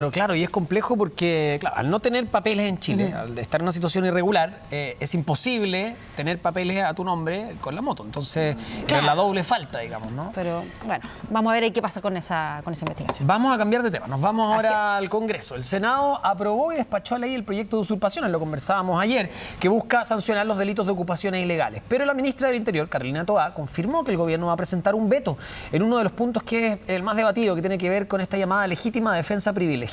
Pero claro, y es complejo porque, claro, al no tener papeles en Chile, al estar en una situación irregular, es imposible tener papeles a tu nombre con la moto. Entonces, era la doble falta, digamos, ¿no? Pero, bueno, vamos a ver ahí qué pasa con esa investigación. Vamos a cambiar de tema. Nos vamos ahora al Congreso. El Senado aprobó y despachó a ley el proyecto de usurpaciones, lo conversábamos ayer, que busca sancionar los delitos de ocupaciones ilegales. Pero la ministra del Interior, Carolina Toá, confirmó que el gobierno va a presentar un veto en uno de los puntos que es el más debatido, que tiene que ver con esta llamada legítima defensa privilegiada.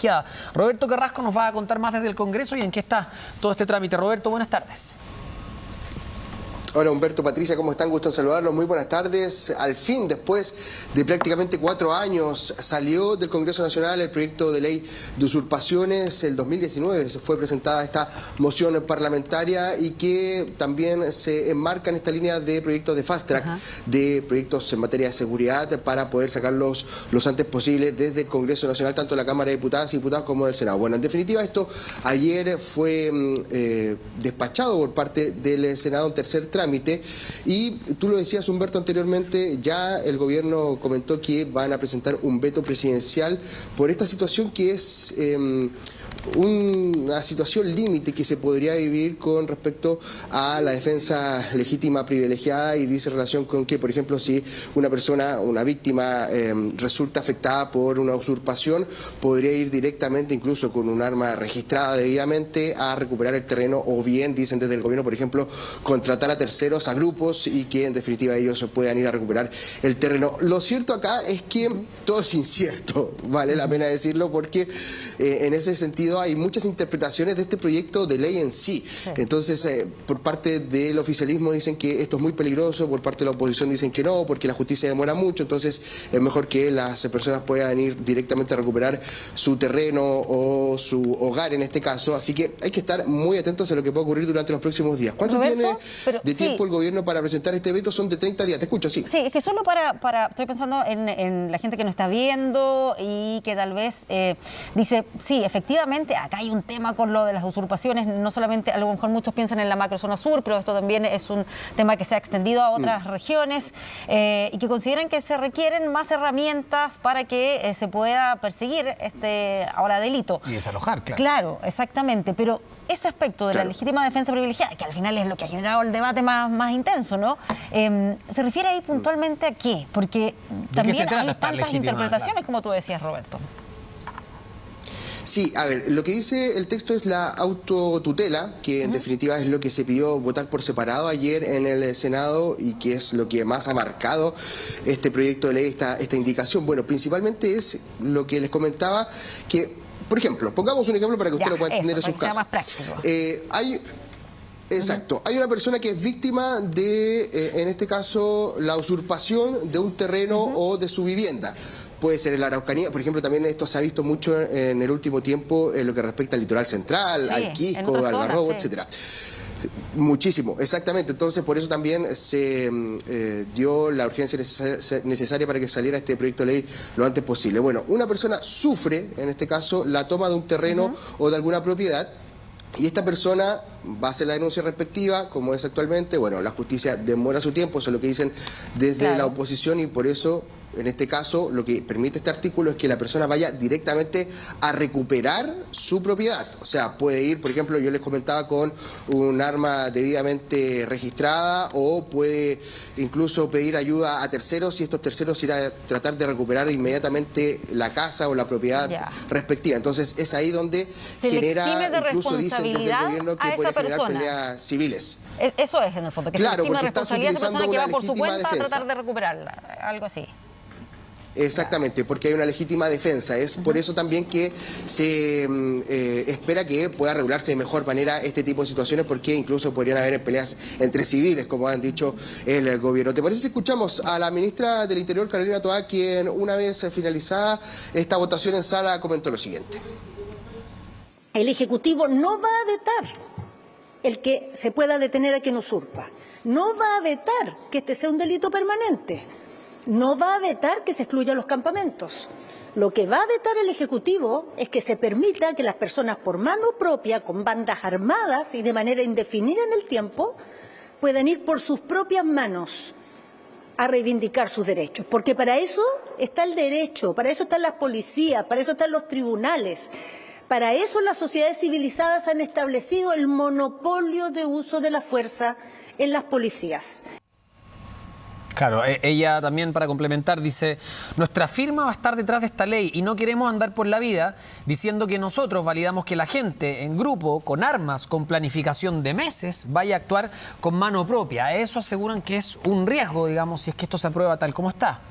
Roberto Carrasco nos va a contar más desde el Congreso y en qué está todo este trámite. Roberto, buenas tardes. Hola Humberto, Patricia, ¿cómo están? Gusto en saludarlos. Muy buenas tardes. Al fin, después de prácticamente 4 años, salió del Congreso Nacional el proyecto de ley de usurpaciones. El 2019 se fue presentada esta moción parlamentaria y que también se enmarca en esta línea de proyectos de fast track, de proyectos en materia de seguridad para poder sacarlos los antes posible desde el Congreso Nacional, tanto de la Cámara de Diputadas y Diputados como del Senado. Bueno, en definitiva, esto ayer fue despachado por parte del Senado en tercer trámite. Y tú lo decías, Humberto, anteriormente, ya el gobierno comentó que van a presentar un veto presidencial por esta situación que es una situación límite que se podría vivir con respecto a la defensa legítima privilegiada, y dice relación con que, por ejemplo, si una persona, una víctima, resulta afectada por una usurpación, podría ir directamente, incluso con un arma registrada debidamente, a recuperar el terreno, o bien, dicen desde el gobierno, por ejemplo, contratar a terceros, a grupos, y que en definitiva ellos puedan ir a recuperar el terreno. Lo cierto acá es que todo es incierto, vale la pena decirlo, porque en ese sentido hay muchas interpretaciones de este proyecto de ley en sí. Entonces, por parte del oficialismo dicen que esto es muy peligroso, por parte de la oposición dicen que no, porque la justicia demora mucho, entonces es mejor que las personas puedan ir directamente a recuperar su terreno o su hogar en este caso. Así que hay que estar muy atentos a lo que puede ocurrir durante los próximos días. ¿Cuánto tiene de tiempo el gobierno para presentar este veto? Son de 30 días. Te escucho, sí. Sí, es que solo estoy pensando en la gente que nos está viendo y que tal vez dice, sí, efectivamente, acá hay un tema con lo de las usurpaciones, no solamente, a lo mejor muchos piensan en la macrozona sur, pero esto también es un tema que se ha extendido a otras regiones y que consideran que se requieren más herramientas para que se pueda perseguir este ahora delito. Y desalojar, claro. Claro, exactamente, pero ese aspecto de la legítima defensa privilegiada, que al final es lo que ha generado el debate más intenso, ¿no? ¿Se refiere ahí puntualmente a qué? Porque también hay tantas interpretaciones, como tú decías, Roberto. Sí, a ver, lo que dice el texto es la autotutela, que en definitiva es lo que se pidió votar por separado ayer en el Senado y que es lo que más ha marcado este proyecto de ley, esta indicación. Bueno, principalmente es lo que les comentaba, que, por ejemplo, pongamos un ejemplo para que usted lo pueda entender en sus casas. Más práctico. Exacto. Hay una persona que es víctima de, en este caso, la usurpación de un terreno o de su vivienda. Puede ser en la Araucanía, por ejemplo, también esto se ha visto mucho en el último tiempo en lo que respecta al litoral central, al Quisco, al Algarrobo, etcétera. Muchísimo, exactamente. Entonces, por eso también se dio la urgencia necesaria para que saliera este proyecto de ley lo antes posible. Bueno, una persona sufre, en este caso, la toma de un terreno o de alguna propiedad, y esta persona va a hacer la denuncia respectiva, como es actualmente. Bueno, la justicia demora su tiempo, eso es lo que dicen desde la oposición, y por eso, en este caso, lo que permite este artículo es que la persona vaya directamente a recuperar su propiedad. O sea, puede ir, por ejemplo, yo les comentaba, con un arma debidamente registrada, o puede incluso pedir ayuda a terceros, y estos terceros irán a tratar de recuperar inmediatamente la casa o la propiedad respectiva. Entonces, es ahí donde se genera, de incluso dicen desde el gobierno, que puede generar persona. Peleas civiles. Eso es, en el fondo, que claro, se le exime de responsabilidad a esa persona que va por su cuenta defensa. a tratar de recuperarla, algo así. Exactamente, porque hay una legítima defensa. Es por eso también que se espera que pueda regularse de mejor manera este tipo de situaciones, porque incluso podrían haber peleas entre civiles, como han dicho el gobierno. ¿Te parece si escuchamos a la ministra del Interior, Carolina Toá, quien, una vez finalizada esta votación en sala, comentó lo siguiente? El Ejecutivo no va a vetar el que se pueda detener a quien usurpa, no va a vetar que este sea un delito permanente, no va a vetar que se excluyan los campamentos. Lo que va a vetar el Ejecutivo es que se permita que las personas por mano propia, con bandas armadas y de manera indefinida en el tiempo, puedan ir por sus propias manos a reivindicar sus derechos, porque para eso está el derecho, para eso están las policías, para eso están los tribunales. Para eso las sociedades civilizadas han establecido el monopolio de uso de la fuerza en las policías. Claro, ella también, para complementar, dice: nuestra firma va a estar detrás de esta ley y no queremos andar por la vida diciendo que nosotros validamos que la gente en grupo, con armas, con planificación de meses, vaya a actuar con mano propia. Eso aseguran que es un riesgo, digamos, si es que esto se aprueba tal como está.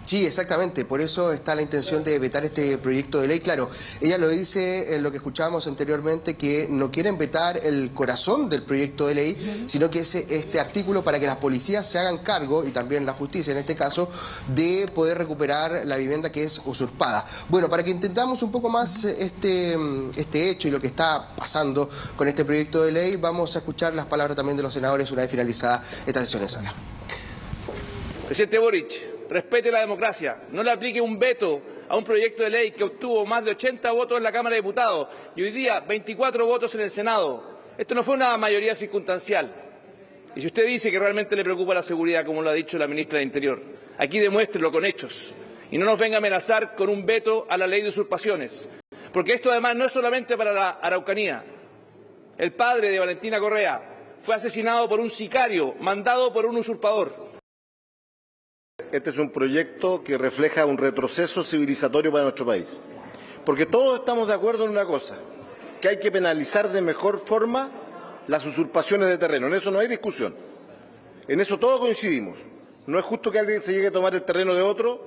Sí, exactamente. Por eso está la intención de vetar este proyecto de ley. Claro, ella lo dice en lo que escuchábamos anteriormente, que no quieren vetar el corazón del proyecto de ley, sino que es este artículo para que las policías se hagan cargo, y también la justicia en este caso, de poder recuperar la vivienda que es usurpada. Bueno, para que entendamos un poco más este hecho y lo que está pasando con este proyecto de ley, vamos a escuchar las palabras también de los senadores una vez finalizada esta sesión en sala. Presidente Boric, respete la democracia, no le aplique un veto a un proyecto de ley que obtuvo más de 80 votos en la Cámara de Diputados y hoy día 24 votos en el Senado. Esto no fue una mayoría circunstancial. Y si usted dice que realmente le preocupa la seguridad, como lo ha dicho la ministra de Interior, aquí demuéstrelo con hechos y no nos venga a amenazar con un veto a la ley de usurpaciones. Porque esto además no es solamente para la Araucanía. El padre de Valentina Correa fue asesinado por un sicario mandado por un usurpador. Este es un proyecto que refleja un retroceso civilizatorio para nuestro país. Porque todos estamos de acuerdo en una cosa, que hay que penalizar de mejor forma las usurpaciones de terreno. En eso no hay discusión. En eso todos coincidimos. No es justo que alguien se llegue a tomar el terreno de otro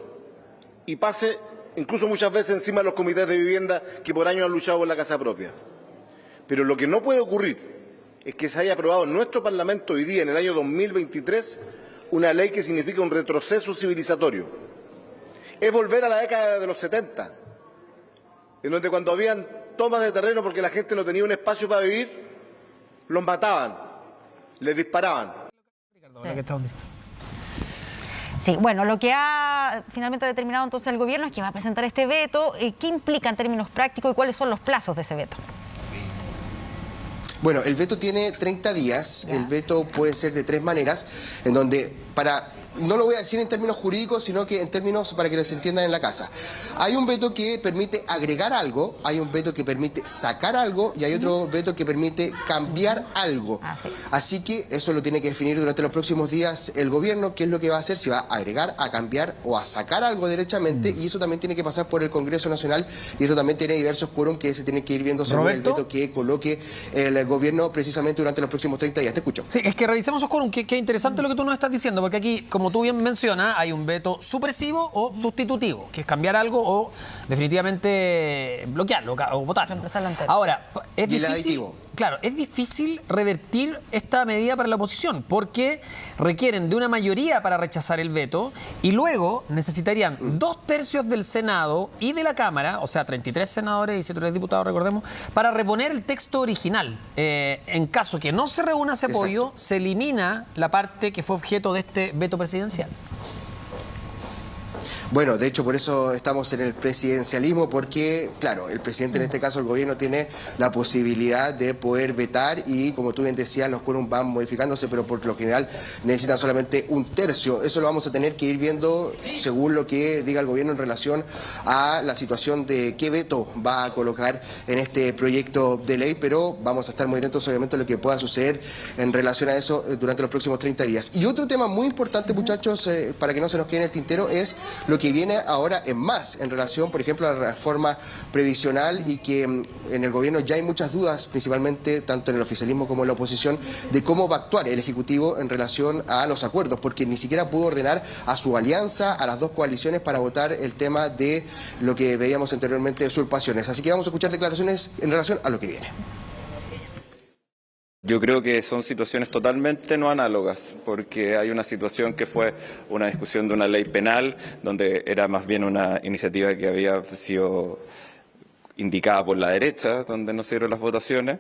y pase, incluso muchas veces, encima de los comités de vivienda que por años han luchado por la casa propia. Pero lo que no puede ocurrir es que se haya aprobado en nuestro Parlamento hoy día, en el año 2023, una ley que significa un retroceso civilizatorio. Es volver a la década de los 70, en donde cuando habían tomas de terreno porque la gente no tenía un espacio para vivir, los mataban, les disparaban. Sí, bueno, lo que ha finalmente determinado entonces el gobierno es que va a presentar este veto. ¿Qué implica en términos prácticos y cuáles son los plazos de ese veto? Bueno, el veto tiene 30 días, el veto puede ser de 3 maneras, en donde no lo voy a decir en términos jurídicos, sino que en términos para que les entiendan en la casa. Hay un veto que permite agregar algo, hay un veto que permite sacar algo y hay otro veto que permite cambiar algo. Así que eso lo tiene que definir durante los próximos días el gobierno, qué es lo que va a hacer, si va a agregar, a cambiar o a sacar algo derechamente, y eso también tiene que pasar por el Congreso Nacional y eso también tiene diversos quórum que se tienen que ir viendo según el veto que coloque el gobierno precisamente durante los próximos 30 días. Te escucho. Sí, es que revisemos esos quórum, qué interesante lo que tú nos estás diciendo, porque aquí, como tú bien mencionas, hay un veto supresivo o sustitutivo, que es cambiar algo o definitivamente bloquearlo o votarlo. Ahora, es difícil, claro, es difícil revertir esta medida para la oposición porque requieren de una mayoría para rechazar el veto y luego necesitarían 2/3 del Senado y de la Cámara, o sea, 33 senadores y 103 diputados, recordemos, para reponer el texto original. En caso que no se reúna ese apoyo, se elimina la parte que fue objeto de este veto presidencial. Bueno, de hecho por eso estamos en el presidencialismo, porque claro, el presidente, en este caso el gobierno, tiene la posibilidad de poder vetar y, como tú bien decías, los quórums van modificándose, pero por lo general necesitan solamente 1/3. Eso lo vamos a tener que ir viendo según lo que diga el gobierno en relación a la situación de qué veto va a colocar en este proyecto de ley, pero vamos a estar muy atentos obviamente a lo que pueda suceder en relación a eso durante los próximos 30 días. Y otro tema muy importante, muchachos, para que no se nos quede en el tintero, es lo que viene ahora en más en relación, por ejemplo, a la reforma previsional, y que en el gobierno ya hay muchas dudas, principalmente tanto en el oficialismo como en la oposición, de cómo va a actuar el Ejecutivo en relación a los acuerdos, porque ni siquiera pudo ordenar a su alianza, a las dos coaliciones, para votar el tema de lo que veíamos anteriormente de usurpaciones. Así que vamos a escuchar declaraciones en relación a lo que viene. Yo creo que son situaciones totalmente no análogas, porque hay una situación que fue una discusión de una ley penal, donde era más bien una iniciativa que había sido indicada por la derecha, donde no se dieron las votaciones,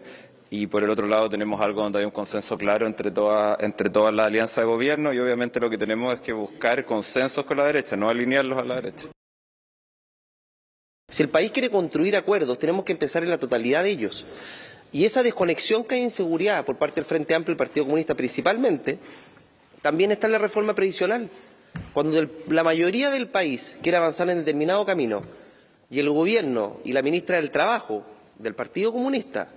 y por el otro lado tenemos algo donde hay un consenso claro entre todas las alianzas de gobierno, y obviamente lo que tenemos es que buscar consensos con la derecha, no alinearlos a la derecha. Si el país quiere construir acuerdos, tenemos que empezar en la totalidad de ellos. Y esa desconexión que hay en seguridad por parte del Frente Amplio y el Partido Comunista principalmente, También está la reforma previsional. Cuando la mayoría del país quiere avanzar en determinado camino y el gobierno y la ministra del Trabajo del Partido Comunista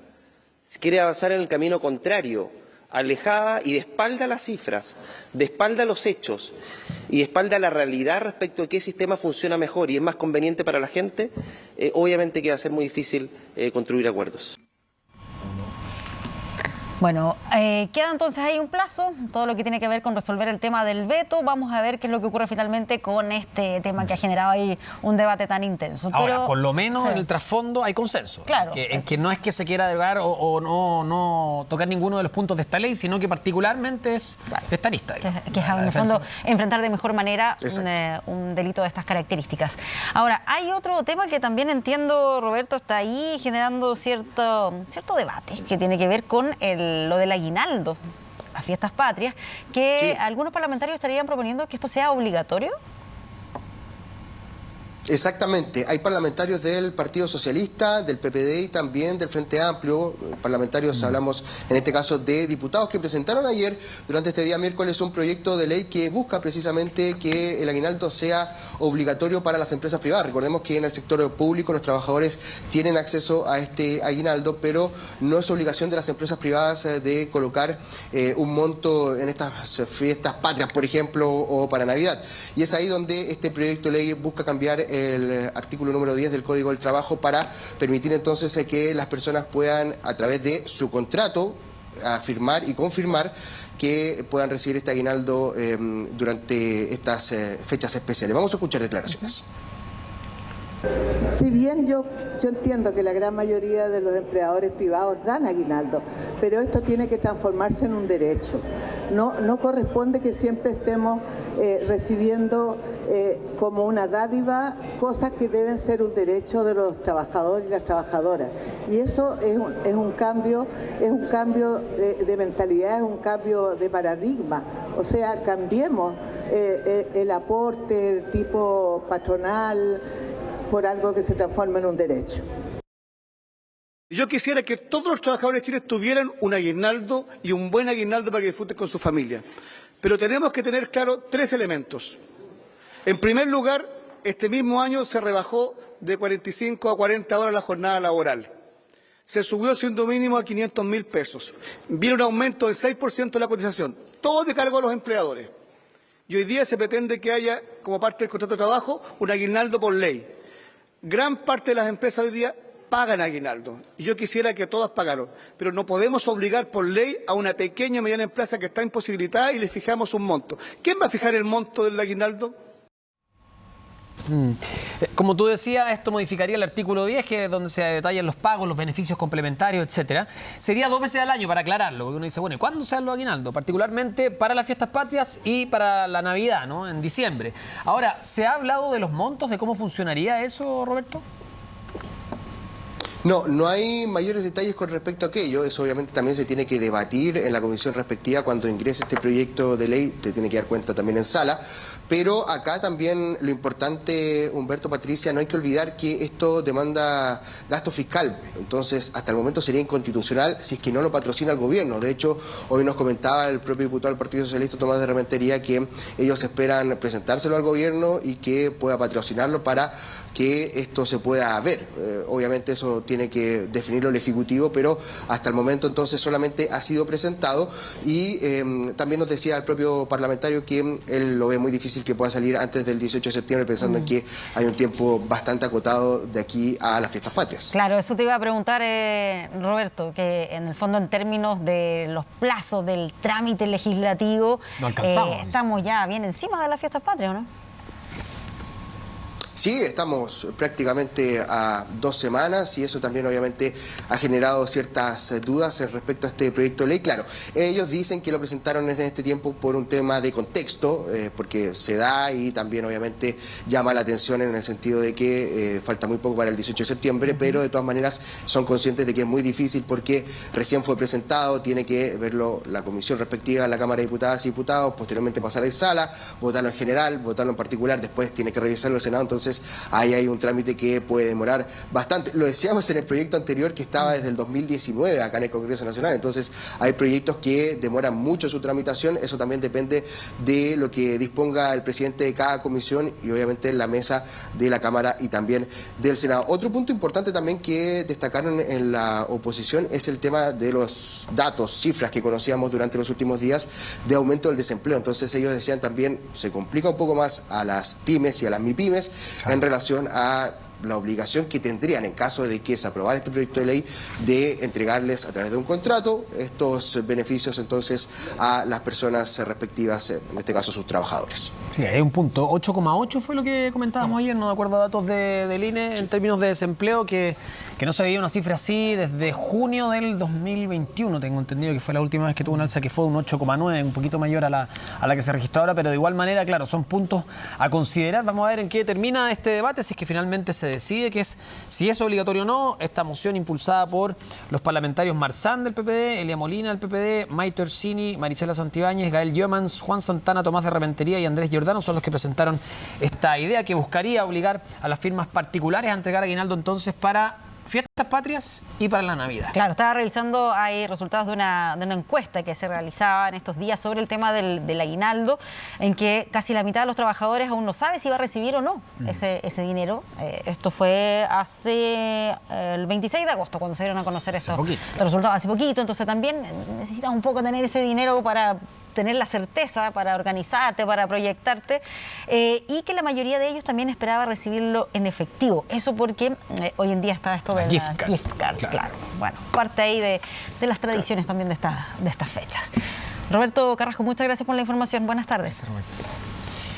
quiere avanzar en el camino contrario, alejada y de espalda a las cifras, de espalda a los hechos y de espalda a la realidad respecto de qué sistema funciona mejor y es más conveniente para la gente, obviamente que va a ser muy difícil construir acuerdos. Bueno, queda entonces ahí un plazo, todo lo que tiene que ver con resolver el tema del veto. Vamos a ver qué es lo que ocurre finalmente con este tema que ha generado ahí un debate tan intenso. Ahora, pero, por lo menos sí, en el trasfondo hay consenso. Claro. En que no es que se quiera derogar o no tocar ninguno de los puntos de esta ley, sino que particularmente es de esta lista. que es en el fondo enfrentar de mejor manera un delito de estas características. Ahora, hay otro tema que también entiendo, Roberto, está ahí generando cierto debate, que tiene que ver con lo del aguinaldo, las fiestas patrias, que algunos parlamentarios estarían proponiendo que esto sea obligatorio. Exactamente, hay parlamentarios del Partido Socialista, del PPD y también del Frente Amplio, parlamentarios, hablamos en este caso de diputados que presentaron ayer, durante este día miércoles, un proyecto de ley que busca precisamente que el aguinaldo sea obligatorio para las empresas privadas. Recordemos que en el sector público los trabajadores tienen acceso a este aguinaldo, pero no es obligación de las empresas privadas de colocar un monto en estas fiestas patrias, por ejemplo, o para Navidad. Y es ahí donde este proyecto de ley busca cambiar el artículo número 10 del Código del Trabajo para permitir entonces que las personas puedan, a través de su contrato, afirmar y confirmar que puedan recibir este aguinaldo durante estas fechas especiales. Vamos a escuchar declaraciones. Si bien yo entiendo que la gran mayoría de los empleadores privados dan aguinaldo, pero esto tiene que transformarse en un derecho. No corresponde que siempre estemos recibiendo como una dádiva cosas que deben ser un derecho de los trabajadores y las trabajadoras. Y eso es un cambio de mentalidad, es un cambio de paradigma. O sea, cambiemos el aporte tipo patronal por algo que se transforme en un derecho. Yo quisiera que todos los trabajadores de Chile tuvieran un aguinaldo y un buen aguinaldo para que disfruten con su familia. Pero tenemos que tener claro 3 elementos. En primer lugar, este mismo año se rebajó de 45 a 40 horas la jornada laboral. Se subió el sueldo mínimo a 500.000 pesos. Viene un aumento del 6% de la cotización. Todo de cargo a los empleadores. Y hoy día se pretende que haya, como parte del contrato de trabajo, un aguinaldo por ley. Gran parte de las empresas hoy día pagan aguinaldo. Y yo quisiera que todas pagaran. Pero no podemos obligar por ley a una pequeña o mediana empresa que está imposibilitada y le fijamos un monto. ¿Quién va a fijar el monto del aguinaldo? Como tú decías, esto modificaría el artículo 10, que es donde se detallan los pagos, los beneficios complementarios, etcétera. Sería 2 veces al año, para aclararlo, porque uno dice, bueno, ¿y cuándo se dan los aguinaldos? Particularmente para las fiestas patrias y para la Navidad, ¿no? En diciembre. Ahora, ¿se ha hablado de los montos, de cómo funcionaría eso, Roberto? No hay mayores detalles con respecto a aquello. Eso obviamente también se tiene que debatir en la comisión respectiva cuando ingrese este proyecto de ley. Te tiene que dar cuenta también en sala. Pero acá también lo importante, Humberto, Patricia, no hay que olvidar que esto demanda gasto fiscal. Entonces, hasta el momento sería inconstitucional si es que no lo patrocina el gobierno. De hecho, hoy nos comentaba el propio diputado del Partido Socialista, Tomás de Rementería, que ellos esperan presentárselo al gobierno y que pueda patrocinarlo para que esto se pueda ver. Obviamente eso tiene que definirlo el Ejecutivo, pero hasta el momento entonces solamente ha sido presentado y también nos decía el propio parlamentario que él lo ve muy difícil que pueda salir antes del 18 de septiembre, pensando en que hay un tiempo bastante acotado de aquí a las fiestas patrias. Claro, eso te iba a preguntar, Roberto, que en el fondo en términos de los plazos del trámite legislativo, estamos ya bien encima de las fiestas patrias, ¿no? Sí, estamos prácticamente a 2 semanas y eso también obviamente ha generado ciertas dudas respecto a este proyecto de ley. Claro, ellos dicen que lo presentaron en este tiempo por un tema de contexto, porque se da y también obviamente llama la atención en el sentido de que falta muy poco para el 18 de septiembre, pero de todas maneras son conscientes de que es muy difícil porque recién fue presentado, tiene que verlo la comisión respectiva en la Cámara de Diputadas y Diputados, posteriormente pasar a sala, votarlo en general, votarlo en particular, después tiene que revisarlo el Senado, entonces entonces ahí hay un trámite que puede demorar bastante. Lo decíamos en el proyecto anterior que estaba desde el 2019 acá en el Congreso Nacional, entonces hay proyectos que demoran mucho su tramitación, eso también depende de lo que disponga el presidente de cada comisión y obviamente la mesa de la Cámara y también del Senado. Otro punto importante también que destacaron en la oposición es el tema de los datos, cifras que conocíamos durante los últimos días de aumento del desempleo. Entonces ellos decían también, se complica un poco más a las pymes y a las MIPYMES en relación a la obligación que tendrían en caso de que se aprobara este proyecto de ley de entregarles a través de un contrato estos beneficios entonces a las personas respectivas, en este caso sus trabajadores. Sí, hay un punto, 8,8 fue lo que comentábamos ayer, no de acuerdo a datos del INE en términos de desempleo, que no se veía una cifra así desde junio del 2021, tengo entendido que fue la última vez que tuvo un alza que fue un 8,9, un poquito mayor a la que se registró ahora, pero de igual manera, claro, son puntos a considerar. Vamos a ver en qué termina este debate, si es que finalmente se decide que es si es obligatorio o no esta moción impulsada por los parlamentarios Marzán del PPD, Elia Molina del PPD, Maite Orsini, Marisela Santibáñez, Gael Yomans, Juan Santana, Tomás de Rementería y Andrés Giordano son los que presentaron esta idea que buscaría obligar a las firmas particulares a entregar aguinaldo entonces para fiestas patrias y para la Navidad. Claro, estaba revisando, hay resultados de una encuesta que se realizaba en estos días sobre el tema del aguinaldo, en que casi la mitad de los trabajadores aún no sabe si va a recibir o no ese dinero. Esto fue hace el 26 de agosto, cuando se dieron a conocer estos resultados, hace poquito. Entonces también necesitas un poco tener ese dinero para tener la certeza, para organizarte, para proyectarte, y que la mayoría de ellos también esperaba recibirlo en efectivo. Eso porque hoy en día está esto de la gift card, claro. Bueno, parte ahí de las tradiciones también de estas fechas. Roberto Carrasco, muchas gracias por la información. Buenas tardes.